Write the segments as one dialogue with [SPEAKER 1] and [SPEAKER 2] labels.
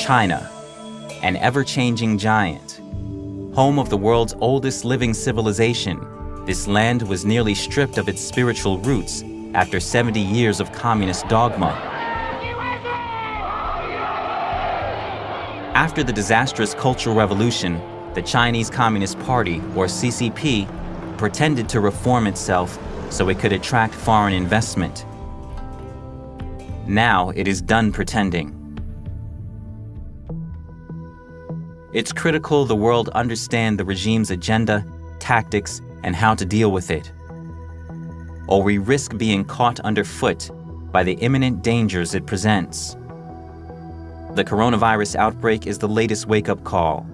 [SPEAKER 1] China, an ever-changing giant. Home of the world's oldest living civilization, this land was nearly stripped of its spiritual roots after 70 years of communist dogma. After the disastrous Cultural Revolution, the Chinese Communist Party, or CCP, pretended to reform itself so it could attract foreign investment. Now it is done pretending. It's critical the world understand the regime's agenda, tactics, and how to deal with it, or we risk being caught underfoot by the imminent dangers it presents. The coronavirus outbreak is the latest wake-up call.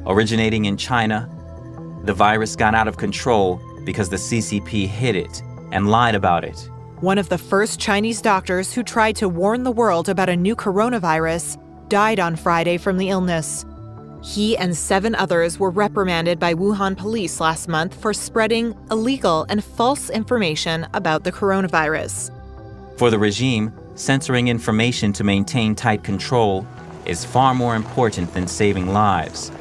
[SPEAKER 1] Originating in China, the virus got out of control because the CCP hid it and lied about it.
[SPEAKER 2] One of the first Chinese doctors who tried to warn the world about a new coronavirus died on Friday from the illness. He and 7 others were reprimanded by Wuhan police last month for spreading illegal and false information about the coronavirus.
[SPEAKER 1] For the regime, censoring information to maintain tight control is far more important than saving lives.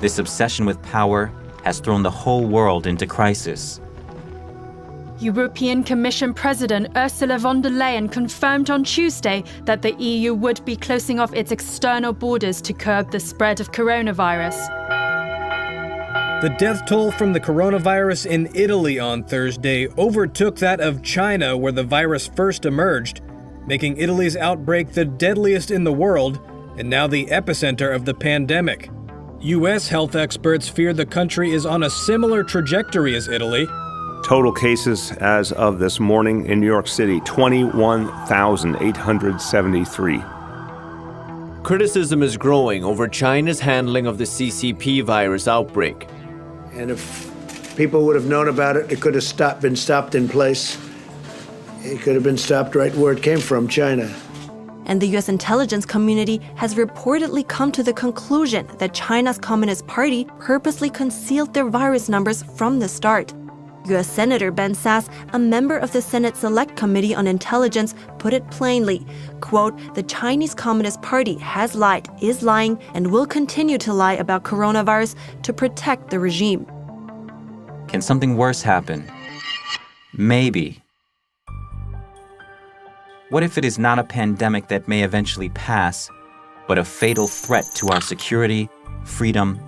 [SPEAKER 1] This obsession with power has thrown the whole world into crisis.
[SPEAKER 3] European Commission President Ursula von der Leyen confirmed on Tuesday that the EU would be closing off its external borders to curb the spread of coronavirus.
[SPEAKER 4] The death toll from the coronavirus in Italy on Thursday overtook that of China, where the virus first emerged, making Italy's outbreak the deadliest in the world and now the epicenter of the pandemic. U.S. health experts fear the country is on a similar trajectory as Italy.
[SPEAKER 5] Total cases as of this morning in New York City, 21,873.
[SPEAKER 6] Criticism is growing over China's handling of the CCP virus outbreak.
[SPEAKER 7] And if people would have known about it, it could have been stopped in place. It could have been stopped right where it came from, China.
[SPEAKER 8] And the U.S. intelligence community has reportedly come to the conclusion that China's Communist Party purposely concealed their virus numbers from the start. U.S. Senator Ben Sasse, a member of the Senate Select Committee on Intelligence, put it plainly, quote, "The Chinese Communist Party has lied, is lying, and will continue to lie about coronavirus to protect the regime."
[SPEAKER 1] Can something worse happen? Maybe. What if it is not a pandemic that may eventually pass, but a fatal threat to our security, freedom,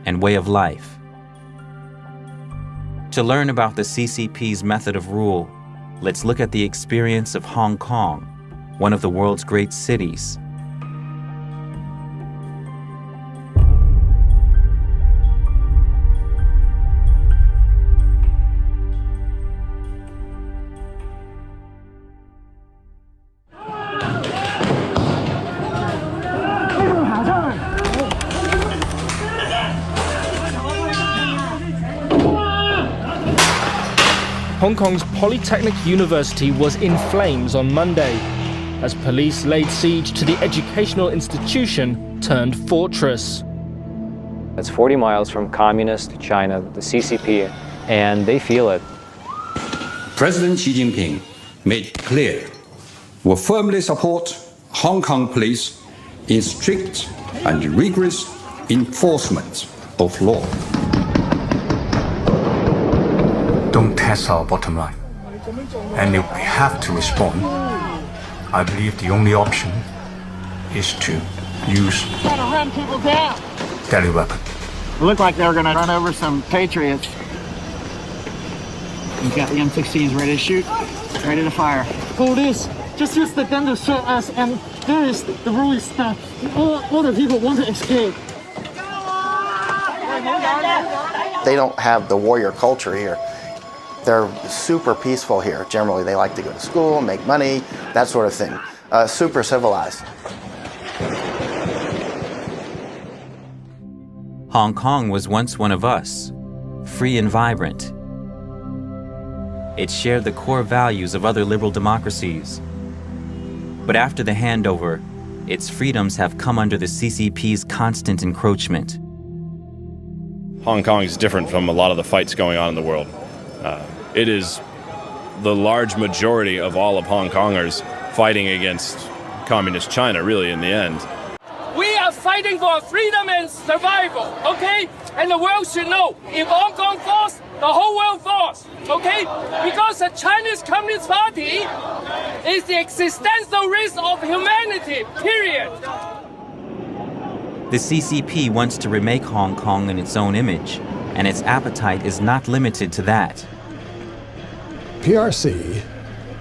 [SPEAKER 1] and way of life? To learn about the CCP's method of rule, let's look at the experience of Hong Kong, one of the world's great cities.
[SPEAKER 9] Hong Kong's Polytechnic University was in flames on Monday as police laid siege to the educational institution turned fortress.
[SPEAKER 10] It's 40 miles from communist China, the CCP, and they feel it.
[SPEAKER 11] President Xi Jinping made clear will firmly support Hong Kong police in strict and rigorous enforcement of law.
[SPEAKER 12] Don't test our bottom line. And if we have to respond, I believe the only option is to use deadly weapon.
[SPEAKER 13] It looked like they were going to run over some patriots. He's got the M16s ready to shoot, ready to fire.
[SPEAKER 14] Police just use the gun to shoot us, and there is the rule is that all the people want to escape.
[SPEAKER 15] They don't have the warrior culture here. They're super peaceful here. Generally, they like to go to school, make money, that sort of thing. Super civilized.
[SPEAKER 1] Hong Kong was once one of us, free and vibrant. It shared the core values of other liberal democracies. But after the handover, its freedoms have come under the CCP's constant encroachment.
[SPEAKER 16] Hong Kong is different from a lot of the fights going on in the world. It is the large majority of all of Hong Kongers fighting against communist China, really, in the end.
[SPEAKER 17] We are fighting for freedom and survival, okay? And the world should know, if Hong Kong falls, the whole world falls, okay? Because the Chinese Communist Party is the existential risk of humanity, period.
[SPEAKER 1] The CCP wants to remake Hong Kong in its own image, and its appetite is not limited to that.
[SPEAKER 18] PRC,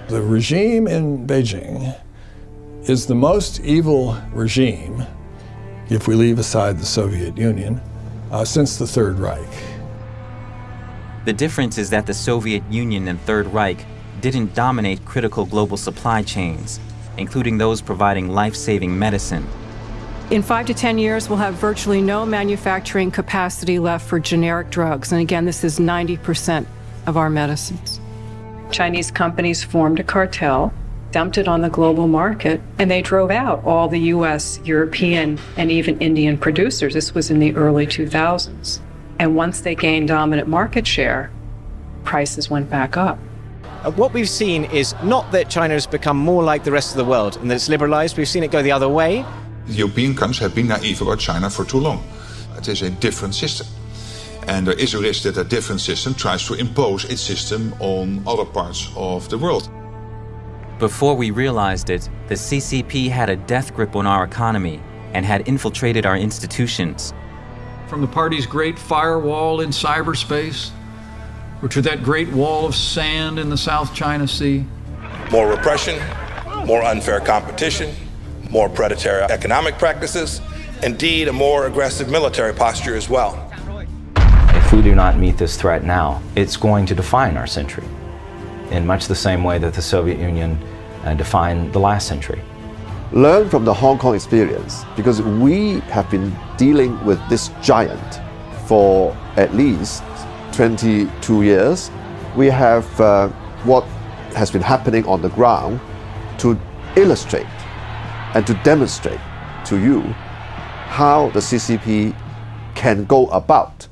[SPEAKER 18] the regime in Beijing, is the most evil regime, if we leave aside the Soviet Union, since the Third Reich.
[SPEAKER 1] The difference is that the Soviet Union and Third Reich didn't dominate critical global supply chains, including those providing life-saving medicine.
[SPEAKER 19] In 5 to 10 years, we'll have virtually no manufacturing capacity left for generic drugs. And again, this is 90% of our medicines. Chinese companies formed a cartel, dumped it on the global market, and they drove out all the US, European, and even Indian producers. This was in the early 2000s. And once they gained dominant market share, prices went back up.
[SPEAKER 20] What we've seen is not that China has become more like the rest of the world and that it's liberalized. We've seen it go the other way.
[SPEAKER 21] The European countries have been naive about China for too long. It is a different system. And there is a risk that a different system tries to impose its system on other parts of the world.
[SPEAKER 1] Before we realized it, the CCP had a death grip on our economy and had infiltrated our institutions.
[SPEAKER 22] From the party's great firewall in cyberspace, or to that great wall of sand in the South China Sea.
[SPEAKER 23] More repression, more unfair competition, more predatory economic practices, indeed a more aggressive military posture as well.
[SPEAKER 24] If we do not meet this threat now, it's going to define our century in much the same way that the Soviet Union defined the last century.
[SPEAKER 25] Learn from the Hong Kong experience, because we have been dealing with this giant for at least 22 years. We have what has been happening on the ground to illustrate and to demonstrate to you how the CCP can go about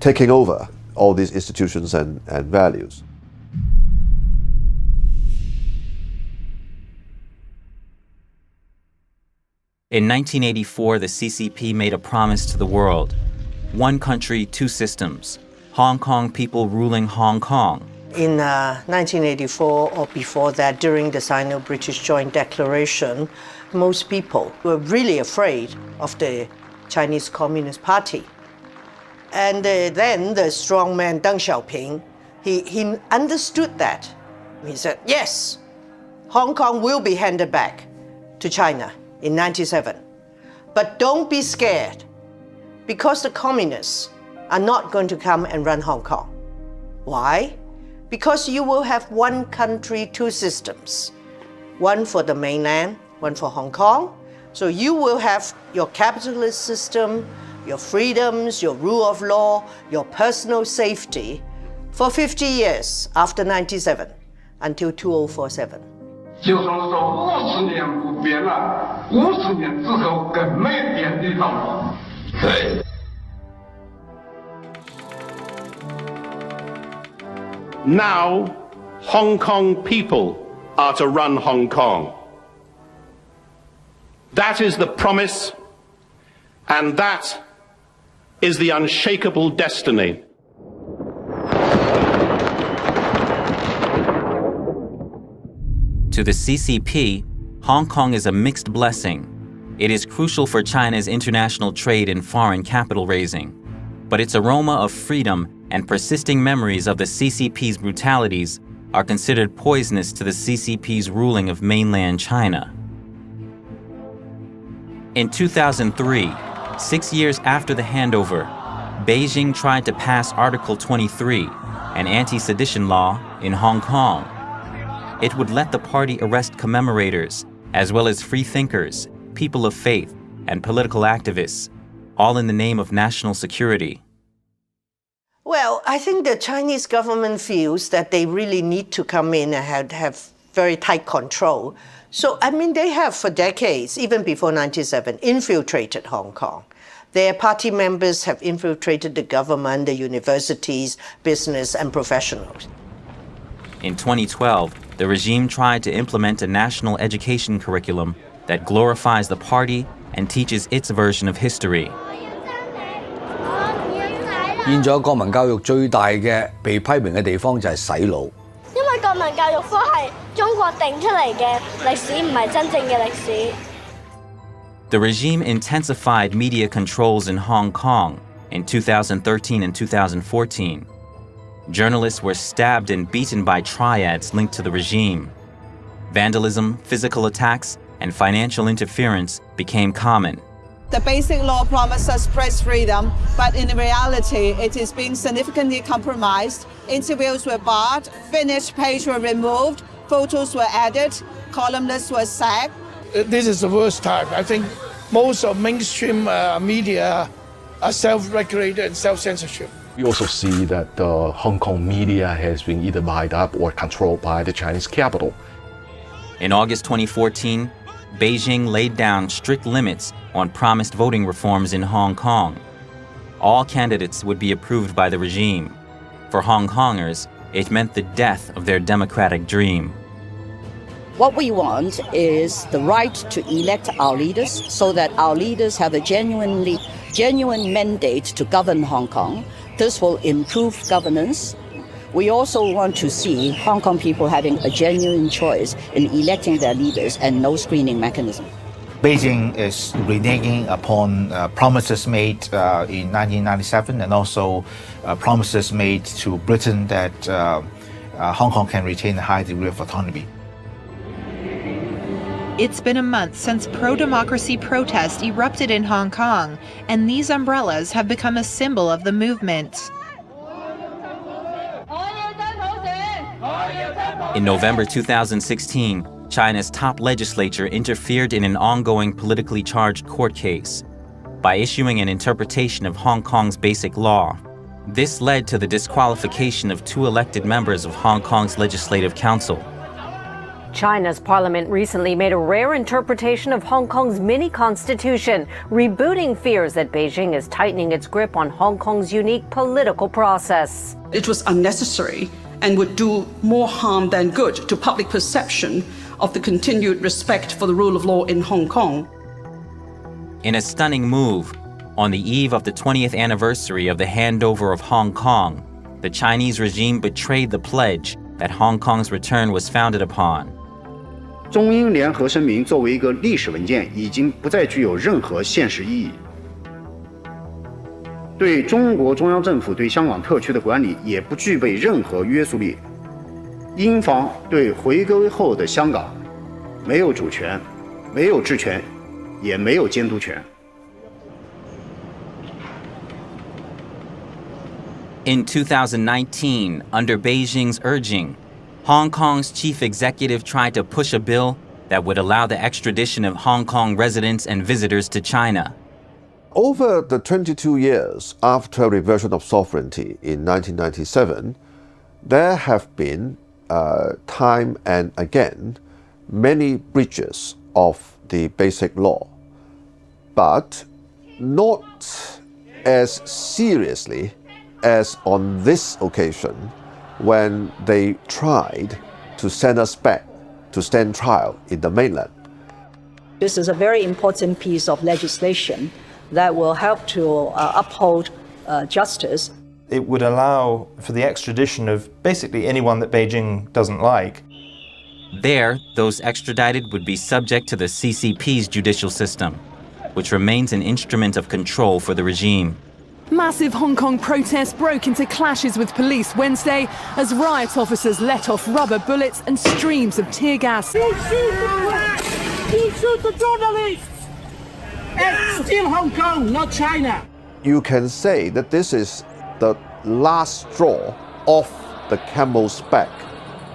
[SPEAKER 25] taking over all these institutions and values.
[SPEAKER 1] In 1984, the CCP made a promise to the world. One country, two systems. Hong Kong people ruling Hong Kong.
[SPEAKER 26] In 1984 or before that, during the Sino-British Joint Declaration, most people were really afraid of the Chinese Communist Party. And then the strong man Deng Xiaoping, he understood that. He said, yes, Hong Kong will be handed back to China in 1997. But don't be scared, because the communists are not going to come and run Hong Kong. Why? Because you will have one country, two systems. One for the mainland, one for Hong Kong. So you will have your capitalist system, your freedoms, your rule of law, your personal safety for 50 years after 1997 until 2047.
[SPEAKER 27] 就说50年不变了，50年之后更没变的道理。对。
[SPEAKER 28] Now, Hong Kong people are to run Hong Kong. That is the promise, and that is the unshakable destiny.
[SPEAKER 1] To the CCP, Hong Kong is a mixed blessing. It is crucial for China's international trade and foreign capital raising. But its aroma of freedom and persisting memories of the CCP's brutalities are considered poisonous to the CCP's ruling of mainland China. In 2003, 6 years after the handover, Beijing tried to pass Article 23, an anti-sedition law, in Hong Kong. It would let the party arrest commemorators, as well as free thinkers, people of faith, and political activists, all in the name of national security.
[SPEAKER 26] Well, I think the Chinese government feels that they really need to come in and have very tight control. So, I mean, they have for decades, even before 1997, infiltrated Hong Kong. Their party members have infiltrated the government, the universities, business, and professionals.
[SPEAKER 1] In 2012, the regime tried to implement a national education curriculum that glorifies the party and teaches its version of history.
[SPEAKER 2] 現在國民教育最大嘅被批評嘅地方就係洗腦。
[SPEAKER 3] 因為國民教育科係中國定出嚟嘅歷史，唔係真正嘅歷史。
[SPEAKER 1] The regime intensified media controls in Hong Kong in 2013 and 2014. Journalists were stabbed and beaten by triads linked to the regime. Vandalism, physical attacks, and financial interference became common.
[SPEAKER 4] The basic law promises press freedom, but in reality, it is being significantly compromised. Interviews were barred, finished pages were removed, photos were added, columnists were sacked.
[SPEAKER 5] This is the worst time. I think most of mainstream media are self-regulated and self-censorship.
[SPEAKER 6] We also see that the Hong Kong media has been either bought up or controlled by the Chinese capital.
[SPEAKER 1] In August 2014, Beijing laid down strict limits on promised voting reforms in Hong Kong. All candidates would be approved by the regime. For Hong Kongers, it meant the death of their democratic dream.
[SPEAKER 7] What we want is the right to elect our leaders so that our leaders have a genuine mandate to govern Hong Kong. This will improve governance. We also want to see Hong Kong people having a genuine choice in electing their leaders and no screening mechanism.
[SPEAKER 8] Beijing is reneging upon promises made in 1997 and also promises made to Britain that Hong Kong can retain a high degree of autonomy.
[SPEAKER 9] It's been a month since pro-democracy protests erupted in Hong Kong, and these umbrellas have become a symbol of the movement.
[SPEAKER 1] In November 2016, China's top legislature interfered in an ongoing politically charged court case by issuing an interpretation of Hong Kong's basic law. This led to the disqualification of 2 elected members of Hong Kong's Legislative Council.
[SPEAKER 29] China's parliament recently made a rare interpretation of Hong Kong's mini-constitution, rebooting fears that Beijing is tightening its grip on Hong Kong's unique political process.
[SPEAKER 30] It was unnecessary and would do more harm than good to public perception of the continued respect for the rule of law in Hong Kong.
[SPEAKER 1] In a stunning move, on the eve of the 20th anniversary of the handover of Hong Kong, the Chinese regime betrayed the pledge that Hong Kong's return was founded upon.
[SPEAKER 31] 中英联合声明作为一个历史文件，已经不再具有任何现实意义。对中国中央政府对香港特区的管理也不具备任何约束力。英方对回归后的香港没有主权、没有治权，也没有监督权。
[SPEAKER 1] In 2019, under Beijing's urging, Hong Kong's chief executive tried to push a bill that would allow the extradition of Hong Kong residents and visitors to China.
[SPEAKER 25] Over the 22 years after reversion of sovereignty in 1997, there have been time and again many breaches of the basic law, but not as seriously as on this occasion when they tried to send us back to stand trial in the mainland.
[SPEAKER 7] This is a very important piece of legislation that will help to uphold justice.
[SPEAKER 32] It would allow for the extradition of basically anyone that Beijing doesn't like.
[SPEAKER 1] There, those extradited would be subject to the CCP's judicial system, which remains an instrument of control for the regime.
[SPEAKER 33] Massive Hong Kong protests broke into clashes with police Wednesday as riot officers let off rubber bullets and streams of tear gas.
[SPEAKER 27] You shoot the journalists! It's still Hong Kong, not China.
[SPEAKER 25] You can say that this is the last straw off the camel's back,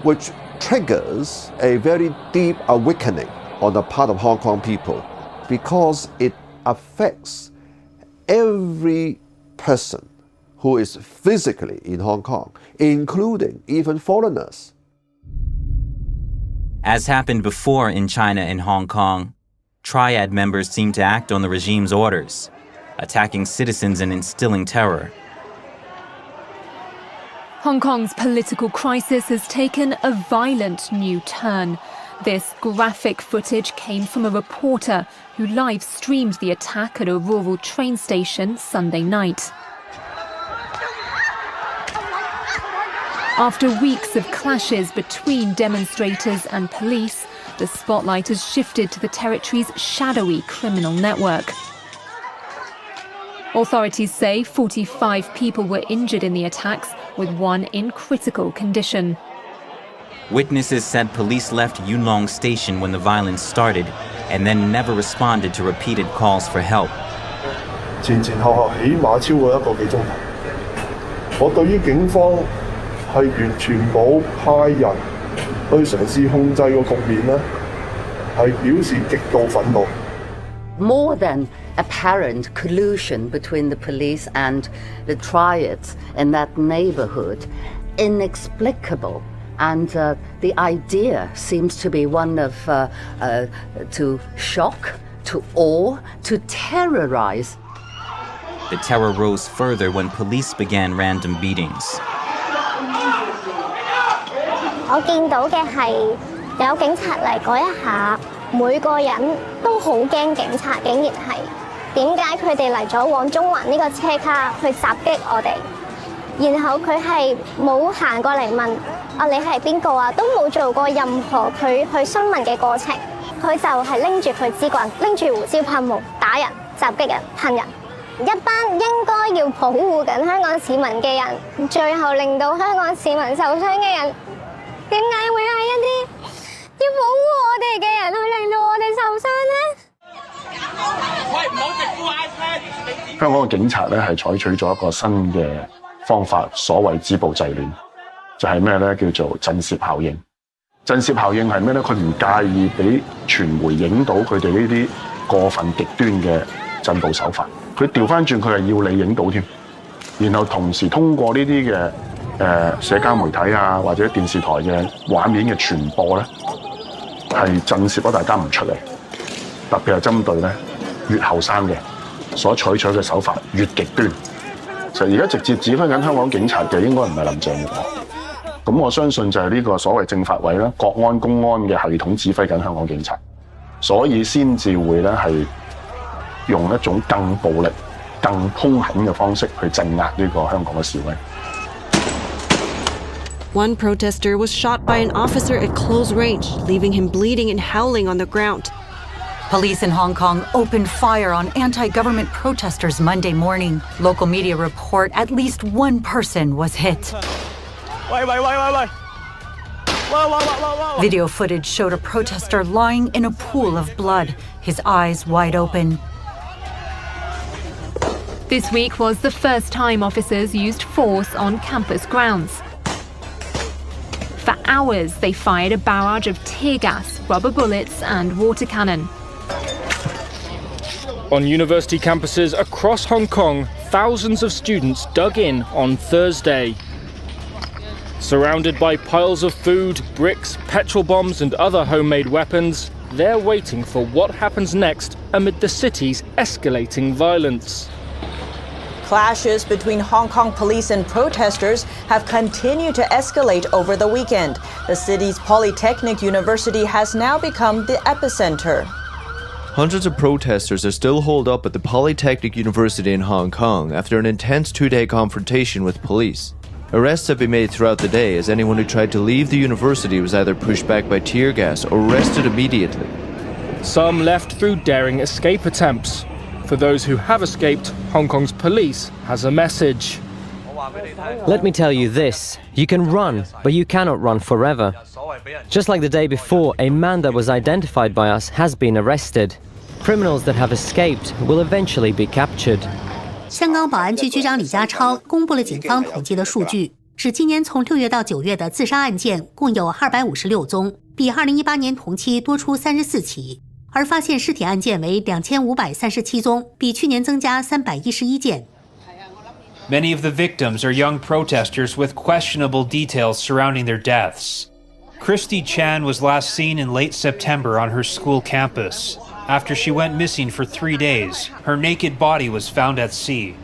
[SPEAKER 25] which triggers a very deep awakening on the part of Hong Kong people, because it affects every person who is physically in Hong Kong, including even foreigners.
[SPEAKER 1] As happened before in China and Hong Kong, triad members seem to act on the regime's orders, attacking citizens and instilling terror.
[SPEAKER 33] Hong Kong's political crisis has taken a violent new turn. This graphic footage came from a reporter who live streamed the attack at a rural train station Sunday night. After weeks of clashes between demonstrators and police, the spotlight has shifted to the territory's shadowy criminal network. Authorities say 45 people were injured in the attacks, with one in critical condition.
[SPEAKER 1] Witnesses said police left Yuen Long Station when the violence started and then never responded to repeated calls for help.
[SPEAKER 10] 前後起碼超過1個幾鐘頭。我對於警方係完全冇派人去嘗試控制個局面呢，係表示極度憤怒。
[SPEAKER 7] More than apparent collusion between the police and the triads in that neighborhood, inexplicable. And the idea seems to be one of to shock, to awe, to terrorize.
[SPEAKER 1] The terror rose further when police began random beatings.
[SPEAKER 3] 我見到嘅係有警察嚟嗰一下，每個人都好驚警察，竟然係點解佢哋嚟咗往中環呢個車卡去襲擊我哋？然後佢係冇行過嚟問你係邊個啊，都冇做過任何佢去詢問嘅過程，佢就係拎住佢支棍，拎住胡椒噴霧打人、襲擊人、噴人。一班應該要保護緊香港市民嘅人，最後令到香港市民受傷嘅人，點解會係一啲要保護我哋嘅人去令到我哋受傷呢？
[SPEAKER 31] 香港嘅警察咧係採取咗一個新嘅方法，所謂止暴制亂，就係咩咧？叫做震懾效應。震懾效應係咩咧？佢唔介意俾傳媒影到佢哋呢啲過分極端嘅鎮暴手法，佢調翻轉佢係要你影到添，然後同時通過呢啲嘅社交媒體啊或者電視台嘅畫面嘅傳播咧，係震懾咗大家唔出嚟，特別係針對咧越後生嘅所採取嘅手法越極端。其實而家直接指揮緊香港警察嘅應該唔係林鄭月娥，咁我相信就係呢個所謂政法委啦、國安公安嘅系統指揮緊香港警察，所以先至會咧係用一種更暴力、更兇狠嘅方式去鎮壓呢個香港嘅示威。
[SPEAKER 11] One protester was shot by an officer at close range, leaving him bleeding and howling on the ground.
[SPEAKER 12] Police in Hong Kong opened fire on anti-government protesters Monday morning. Local media report at least one person was hit. Video footage showed a protester lying in a pool of blood, his eyes wide open.
[SPEAKER 33] This week was the first time officers used force on campus grounds. For hours, they fired a barrage of tear gas, rubber bullets, and water cannon.
[SPEAKER 13] On university campuses across Hong Kong, thousands of students dug in on Thursday. Surrounded by piles of food, bricks, petrol bombs and other homemade weapons, they're waiting for what happens next amid the city's escalating violence.
[SPEAKER 14] Clashes between Hong Kong police and protesters have continued to escalate over the weekend. The city's Polytechnic University has now become the epicenter.
[SPEAKER 15] Hundreds of protesters are still holed up at the Polytechnic University in Hong Kong after an intense two-day confrontation with police. Arrests have been made throughout the day as anyone who tried to leave the university was either pushed back by tear gas or arrested immediately.
[SPEAKER 13] Some left through daring escape attempts. For those who have escaped, Hong Kong's police has a message.
[SPEAKER 16] Let me tell you this, you can run, but you cannot run forever. Just like the day before, a man that was identified by us has been arrested. Criminals that have escaped will eventually be captured.
[SPEAKER 17] 香港保安局局长李家超公布了警方统计的数据，指今年从6月到9月的自杀案件共有256宗，比2018年同期多出34起，而发现尸体案件为2537宗，比去年增加311件。
[SPEAKER 18] Many of the victims are young protesters with questionable details surrounding their deaths. Christy Chan was last seen in late September on her school campus. After she went missing for 3 days, her naked body was found at sea.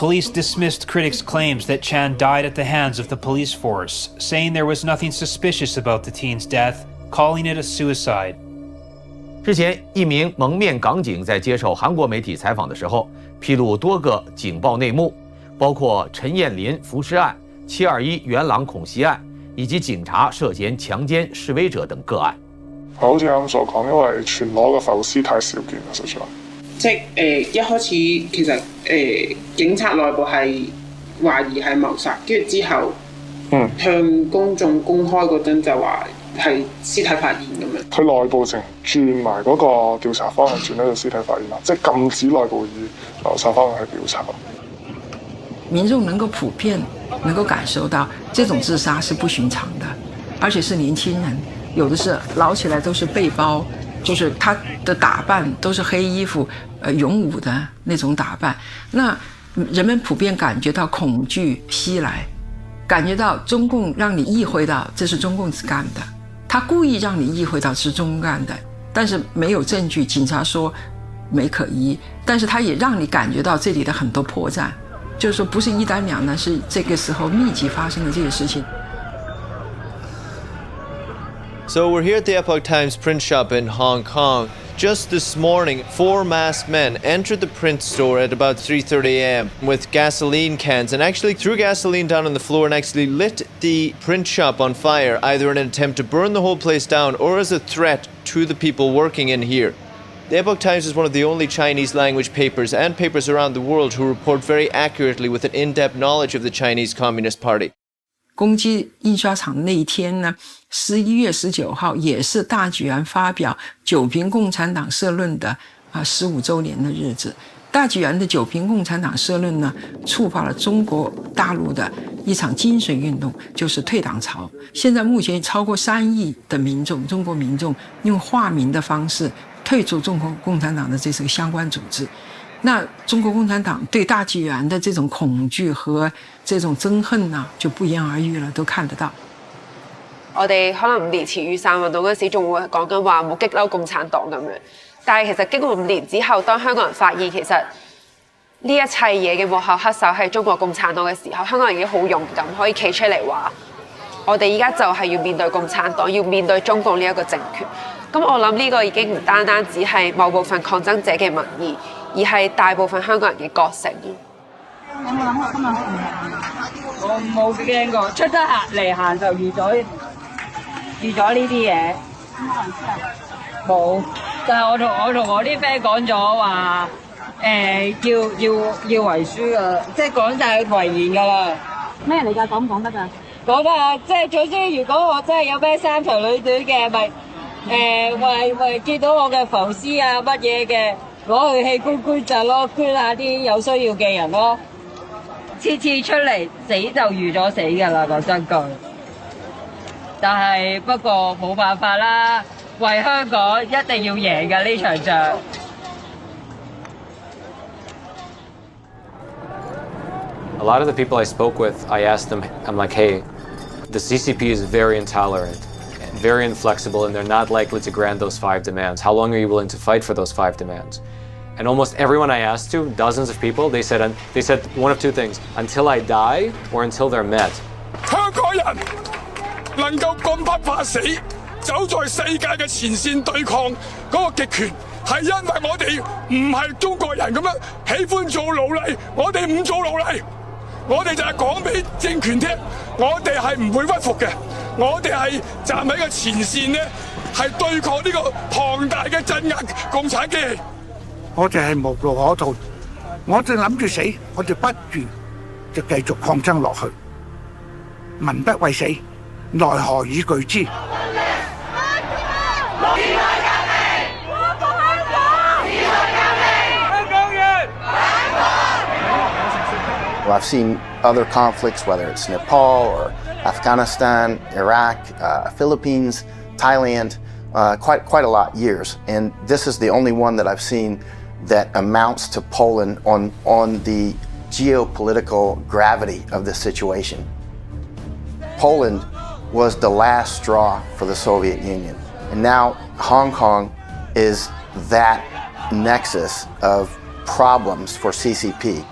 [SPEAKER 18] Police dismissed critics' claims that Chan died at the hands of the police force, saying there was nothing suspicious about the teen's death, calling it a suicide.
[SPEAKER 2] 之前，一名蒙面港警在接受韩国媒体采访的时候，披露多个警报内幕，包括陈彦霖浮尸案、721元朗恐襲案，以及警察涉嫌強姦示威者等個案。
[SPEAKER 10] 好似啱所講，因為全裸嘅浮屍太少見啦，實在。
[SPEAKER 4] 即係一開始其實警察內部係懷疑係謀殺，跟住之後向公眾公開嗰陣就話係屍體發現咁樣。
[SPEAKER 10] 佢內部淨轉埋嗰個調查方向轉喺度屍體發現啦，即係禁止內部以謀殺方向去調查。
[SPEAKER 5] 民眾能夠普遍能夠感受到這種自殺是不尋常的，而且是年輕人，有的是撈起來都是背包，就是他的打扮都是黑衣服，勇武的那種打扮，那人們普遍感覺到恐懼襲來，感覺到中共讓你意會到這是中共幹的，他故意讓你意會到是中共幹的，但是沒有證據，警察說沒可疑，但是他也讓你感覺到這裡的很多破綻，就是說不是一單兩單，是這個時候密集發生的這些事情。
[SPEAKER 15] So we're here at the Epoch Times print shop in Hong Kong. Just this morning, 4 masked men entered the print store at about 3:30 a.m. with gasoline cans and actually threw gasoline down on the floor and actually lit the print shop on fire, either in an attempt to burn the whole place down or as a threat to the people working in here. The Epoch Times is one of the only Chinese language papers and papers around the world who report very accurately with an in-depth knowledge of the Chinese Communist Party.
[SPEAKER 5] 公鸡印刷厂那一天呢，11月19号也是大举然发表九评共产党社论的15周年的日子。大举然的九评共产党社论呢，触发了中国大陆的一场精神运动，就是退党潮。现在目前超过3亿的民众，中国民众用化名的方式退出中国共产党的这个相关组织。那中國共產黨對大紀元的這種恐懼和這種憎恨啊，就不言而喻了，都看得到。
[SPEAKER 6] 我哋可能5年前雨傘運動嗰時仲會講緊話冇激嬲共產黨咁樣，但係其實經過5年之後，當香港人發現其實呢一切嘢嘅幕後黑手係中國共產黨嘅時候，香港人已經好勇敢，可以企出嚟話，我哋依家就係要面對共產黨，要面對中共呢一個政權。咁我諗呢個已經唔單單只係某部分抗爭者嘅民意。而係大部分香港人嘅覺醒。
[SPEAKER 8] 有冇諗過今日去？我冇驚過，出得嚟行就預咗呢啲嘢。冇，但係我同我啲 friend 講咗話，要遺書噶，即係講晒遺言噶啦。咩嚟㗎？講唔講得㗎？講得啊！即係總之，如果我真係有咩三長兩短嘅，咪為見到我嘅浮屍啊乜嘢嘅。攞去器官捐贈咯，捐下啲有需要嘅人咯。次次出嚟死就預咗死㗎啦，講真句。但係不過冇辦法啦，為香港一定要贏㗎呢場仗。
[SPEAKER 19] A lot of the people I spoke with, I asked them, I'm like, hey, the CCP is very intolerant, very inflexible, and they're not likely to grant those 5 demands. How long are you willing to fight for those 5 demands? And almost everyone I asked to, dozens of people, they said one of 2 things: until I die or until they're met.
[SPEAKER 27] 香港人能夠咁不怕死，走在世界嘅前線對抗嗰個極權，係因為我哋唔係中國人咁樣喜歡做奴隸，我哋唔做奴隸，我哋就係講俾政權聽，我哋係唔會屈服嘅，我哋係站喺個前線咧，係對抗呢個龐大嘅鎮壓共產機器。
[SPEAKER 20] 我哋係無路可逃，我哋諗住死，我哋不如就繼續抗爭落去。民不畏死，奈何以懼之？
[SPEAKER 21] Well, I've seen other conflicts, whether it's Nepal or Afghanistan, Iraq, Philippines, Thailand, quite a lot years. And this is the only one that I've seen that amounts to Poland on the geopolitical gravity of the situation. Poland was the last straw for the Soviet Union. And now Hong Kong is that nexus of problems for CCP.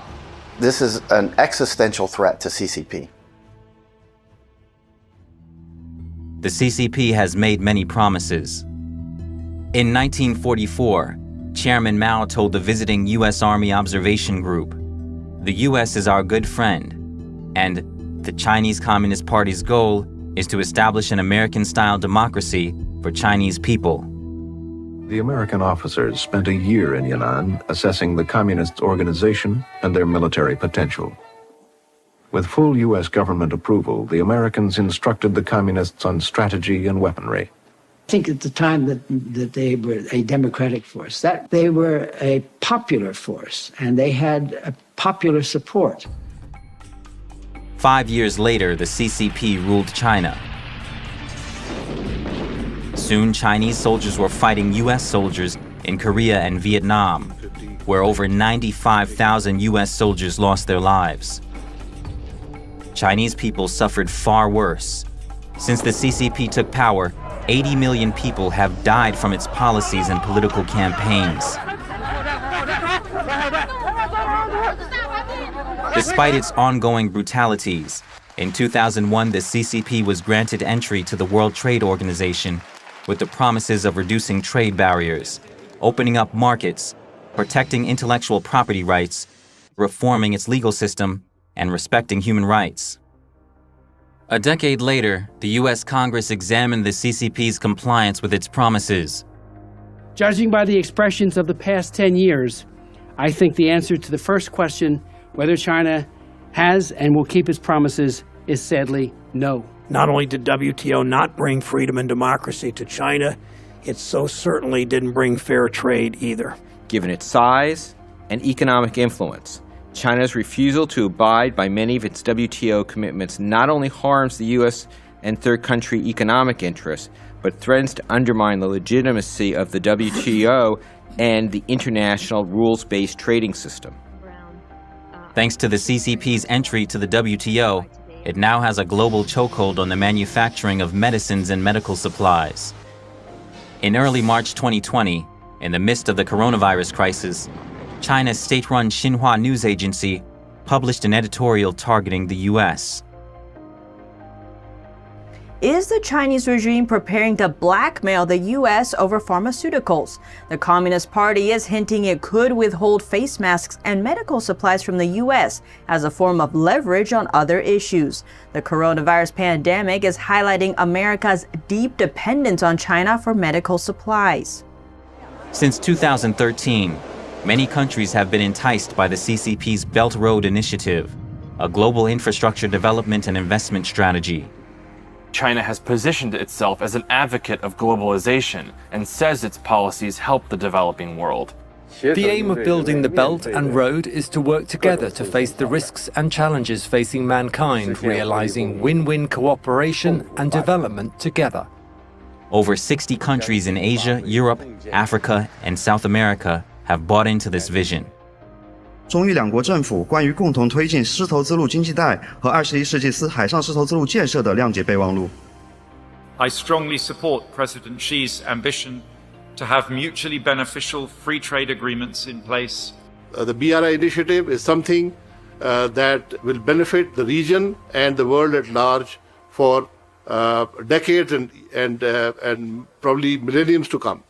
[SPEAKER 21] This is an existential threat to CCP.
[SPEAKER 1] The CCP has made many promises. In 1944, Chairman Mao told the visiting U.S. Army Observation Group, "The U.S. is our good friend, and the Chinese Communist Party's goal is to establish an American-style democracy for Chinese people."
[SPEAKER 3] The American officers spent a year in Yan'an assessing the communist organization and their military potential. With full U.S. government approval, the Americans instructed the communists on strategy and weaponry.
[SPEAKER 7] I think at the time that they were a democratic force, that they were a popular force, and they had a popular support.
[SPEAKER 1] 5 years later, the CCP ruled China. Soon, Chinese soldiers were fighting U.S. soldiers in Korea and Vietnam, where over 95,000 U.S. soldiers lost their lives. Chinese people suffered far worse. Since the CCP took power, 80 million people have died from its policies and political campaigns. Despite its ongoing brutalities, in 2001 the CCP was granted entry to the World Trade Organization with the promises of reducing trade barriers, opening up markets, protecting intellectual property rights, reforming its legal system, and respecting human rights. A decade later, the U.S. Congress examined the CCP's compliance with its promises.
[SPEAKER 9] Judging by the expressions of the past 10 years, I think the answer to the first question, whether China has and will keep its promises, is sadly no.
[SPEAKER 22] Not only did WTO not bring freedom and democracy to China, it so certainly didn't bring fair trade either.
[SPEAKER 23] Given its size and economic influence, China's refusal to abide by many of its WTO commitments not only harms the U.S. and third country economic interests, but threatens to undermine the legitimacy of the WTO and the international rules-based trading system.
[SPEAKER 1] Thanks to the CCP's entry to the WTO, it now has a global chokehold on the manufacturing of medicines and medical supplies. In early March 2020, in the midst of the coronavirus crisis, China's state-run Xinhua news agency published an editorial targeting the U.S.
[SPEAKER 14] Is the Chinese regime preparing to blackmail the U.S. over pharmaceuticals? The Communist Party is hinting it could withhold face masks and medical supplies from the U.S. as a form of leverage on other issues. The coronavirus pandemic is highlighting America's deep dependence on China for medical supplies.
[SPEAKER 1] Since 2013, many countries have been enticed by the CCP's Belt Road Initiative, a global infrastructure development and investment strategy.
[SPEAKER 24] China has positioned itself as an advocate of globalization and says its policies help the developing world.
[SPEAKER 25] The aim of building the Belt and Road is to work together to face the risks and challenges facing mankind, realizing win-win cooperation and development together.
[SPEAKER 1] Over 60 countries in Asia, Europe, Africa, and South America have bought into this vision.
[SPEAKER 26] 中越两国政府关于共同推进丝绸之路经济带和21世纪海上丝绸之路建设的谅解备忘录。
[SPEAKER 28] I strongly support President Xi's ambition to have mutually beneficial free trade agreements in place.
[SPEAKER 10] The BRI initiative is something that will benefit the region and the world at large for decades and probably millenniums to come.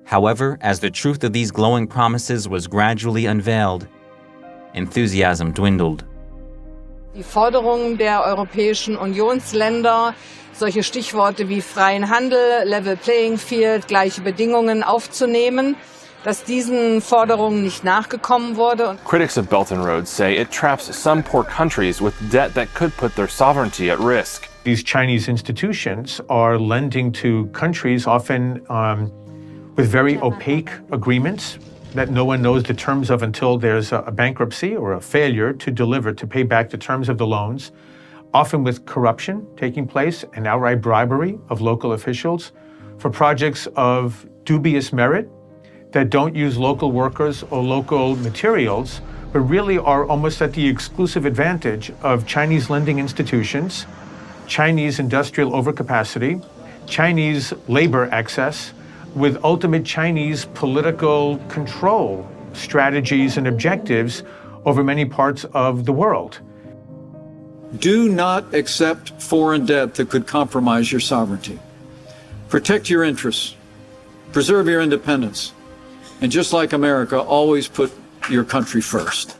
[SPEAKER 1] However, as the truth of these glowing promises was gradually unveiled, enthusiasm dwindled.
[SPEAKER 8] Die Forderungen der Europäischen Unionsländer, solche Stichworte wie freien Handel, Level Playing Field, gleiche Bedingungen aufzunehmen, dass diesen Forderungen nicht nachgekommen wurde.
[SPEAKER 24] Critics of Belt and Road say it traps some poor countries with debt that could put their sovereignty at risk.
[SPEAKER 29] These Chinese institutions are lending to countries often with very opaque agreements that no one knows the terms of until there's a bankruptcy or a failure to deliver, to pay back the terms of the loans, often with corruption taking place and outright bribery of local officials for projects of dubious merit that don't use local workers or local materials, but really are almost at the exclusive advantage of Chinese lending institutions, Chinese industrial overcapacity, Chinese labor access, with ultimate Chinese political control strategies and objectives over many parts of the world.
[SPEAKER 2] Do not accept foreign debt that could compromise your sovereignty. Protect your interests, preserve your independence, and just like America, always put your country first.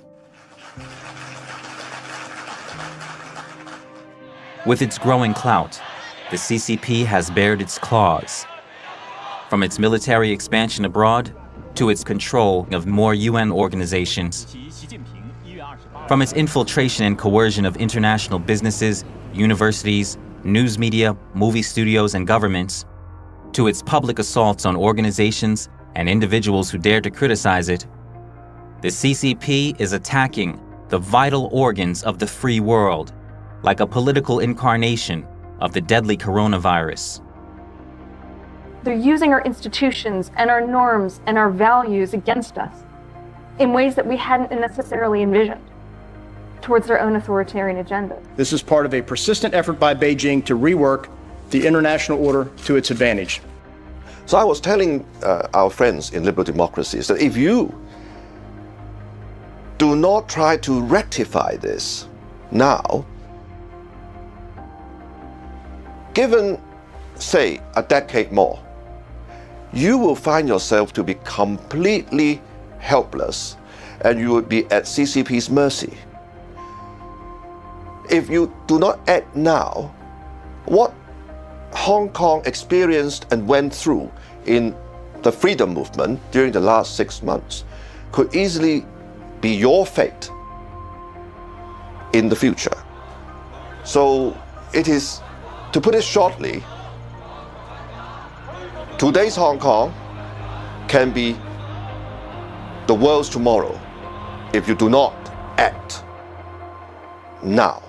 [SPEAKER 1] With its growing clout, the CCP has bared its claws. From its military expansion abroad to its control of more UN organizations, from its infiltration and coercion of international businesses, universities, news media, movie studios, and governments, to its public assaults on organizations and individuals who dare to criticize it, the CCP is attacking the vital organs of the free world, like a political incarnation of the deadly coronavirus.
[SPEAKER 4] They're using our institutions and our norms and our values against us in ways that we hadn't necessarily envisioned towards their own authoritarian agenda.
[SPEAKER 11] This is part of a persistent effort by Beijing to rework the international order to its advantage.
[SPEAKER 12] So I was telling our friends in liberal democracies that if you do not try to rectify this now, given, say, a decade more, you will find yourself to be completely helpless and you will be at CCP's mercy. If you do not act now, what Hong Kong experienced and went through in the freedom movement during the last 6 months could easily be your fate in the future. So it is, to put it shortly, today's Hong Kong can be the world's tomorrow if you do not act now.